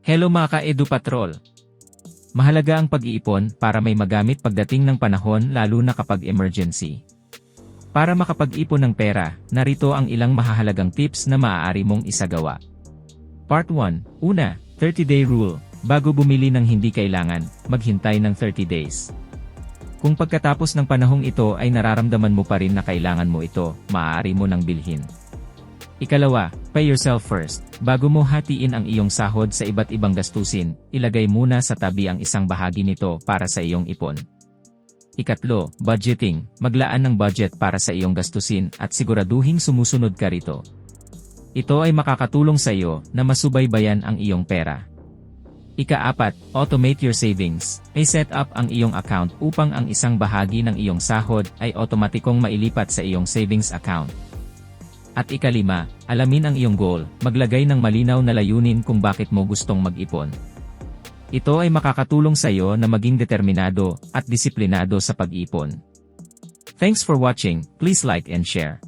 Hello mga ka-Edu Patrol! Mahalaga ang pag-iipon para may magamit pagdating ng panahon lalo na kapag emergency. Para makapag-ipon ng pera, narito ang ilang mahahalagang tips na maaari mong isagawa. Part 1. Una, 30-day rule. Bago bumili ng hindi kailangan, maghintay ng 30 days. Kung pagkatapos ng panahong ito ay nararamdaman mo pa rin na kailangan mo ito, maaari mo nang bilhin. Ikalawa, pay yourself first. Bago mo hatiin ang iyong sahod sa iba't ibang gastusin, ilagay muna sa tabi ang isang bahagi nito para sa iyong ipon. Ikatlo, budgeting. Maglaan ng budget para sa iyong gastusin at siguraduhing sumusunod ka rito. Ito ay makakatulong sa iyo na masubaybayan ang iyong pera. Ika-apat, automate your savings. Ay set up ang iyong account upang ang isang bahagi ng iyong sahod ay otomatikong mailipat sa iyong savings account. At ika-lima, alamin ang iyong goal, maglagay ng malinaw na layunin kung bakit mo gustong mag-ipon. Ito ay makakatulong sa iyo na maging determinado at disiplinado sa pag-ipon. Thanks for watching, please like and share.